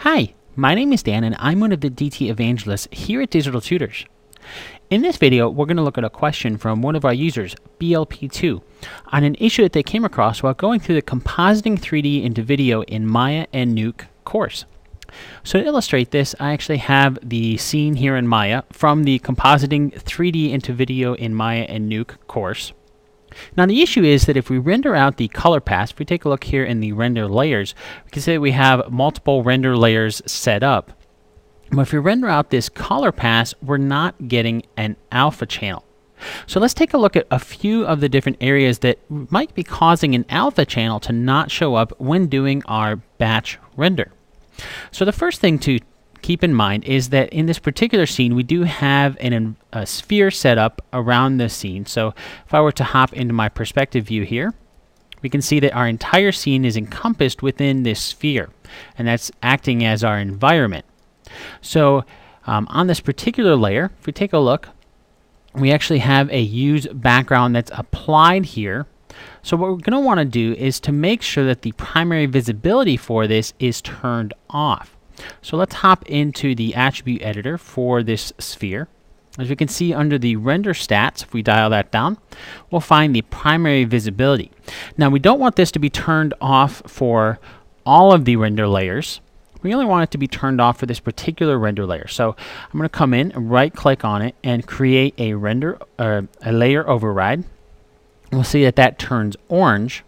Hi, my name is Dan and I'm one of the DT evangelists here at Digital Tutors. In this video, we're going to look at a question from one of our users, BLP2, on an issue that they came across while going through the Compositing 3D into Video in Maya and NUKE course. So to illustrate this, I actually have the scene here in Maya from the Compositing 3D into Video in Maya and NUKE course. Now the issue is that if we render out the color path, if we take a look here in the render layers, we can see that we have multiple render layers set up. But if we render out this color path, we're not getting an alpha channel. So let's take a look at a few of the different areas that might be causing an alpha channel to not show up when doing our batch render. So the first thing to keep in mind is that in this particular scene we do have a sphere set up around the scene. So if I were to hop into my perspective view here, we can see that our entire scene is encompassed within this sphere, and that's acting as our environment. So on this particular layer, if we take a look, we actually have a use background that's applied here. So what we're going to want to do is to make sure that the primary visibility for this is turned off. So let's hop into the attribute editor for this sphere. As we can see under the render stats, if we dial that down, we'll find the primary visibility. Now we don't want this to be turned off for all of the render layers. We only want it to be turned off for this particular render layer. So I'm going to come in and right click on it and create a layer override. We'll see that that turns orange,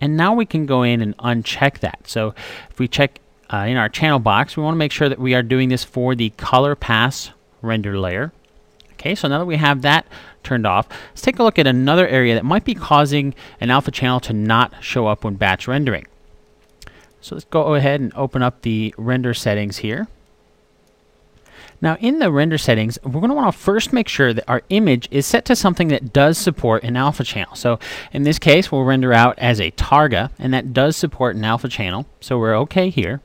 and now we can go in and uncheck that. So if we check in our channel box, we want to make sure that we are doing this for the color pass render layer. Okay, so now that we have that turned off, let's take a look at another area that might be causing an alpha channel to not show up when batch rendering. So let's go ahead and open up the render settings here. Now in the render settings, we're going to want to first make sure that our image is set to something that does support an alpha channel. So in this case, we'll render out as a targa, and that does support an alpha channel. So we're okay here.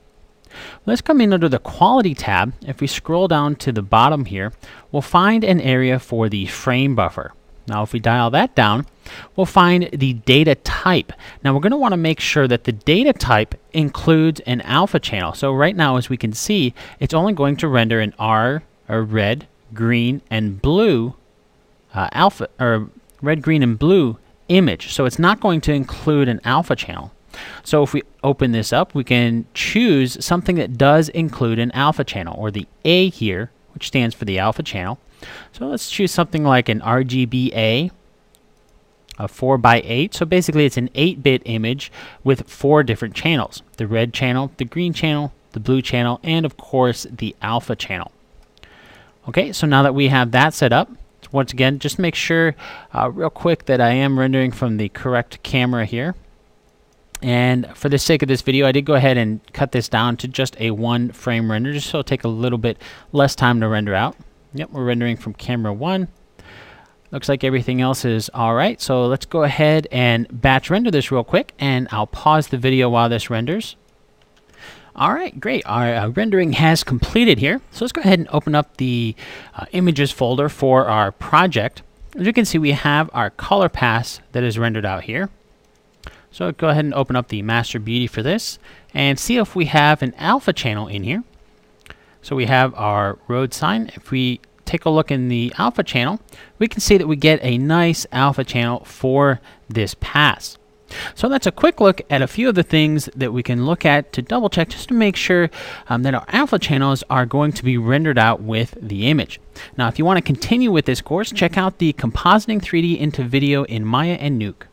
Let's come in under the Quality tab. If we scroll down to the bottom here, we'll find an area for the frame buffer. Now if we dial that down, we'll find the data type. Now we're going to want to make sure that the data type includes an alpha channel. So right now, as we can see, it's only going to render an R, or red, green, and blue alpha, or red, green, and blue image. So it's not going to include an alpha channel. So if we open this up, we can choose something that does include an alpha channel, or the A here, which stands for the alpha channel. So let's choose something like an RGBA, a 4x8. So basically it's an 8-bit image with 4 different channels: the red channel, the green channel, the blue channel, and of course the alpha channel. Okay, so now that we have that set up, once again, just make sure real quick that I am rendering from the correct camera here. And for the sake of this video, I did go ahead and cut this down to just a 1-frame render, just so it'll take a little bit less time to render out. Yep, we're rendering from camera 1. Looks like everything else is all right. So let's go ahead and batch render this real quick, and I'll pause the video while this renders. All right, great. Our rendering has completed here. So let's go ahead and open up the images folder for our project. As you can see, we have our color pass that is rendered out here. So go ahead and open up the master beauty for this and see if we have an alpha channel in here. So we have our road sign. If we take a look in the alpha channel, we can see that we get a nice alpha channel for this pass. So that's a quick look at a few of the things that we can look at to double check, just to make sure that our alpha channels are going to be rendered out with the image. Now if you want to continue with this course, check out the Compositing 3D into Video in Maya and NUKE.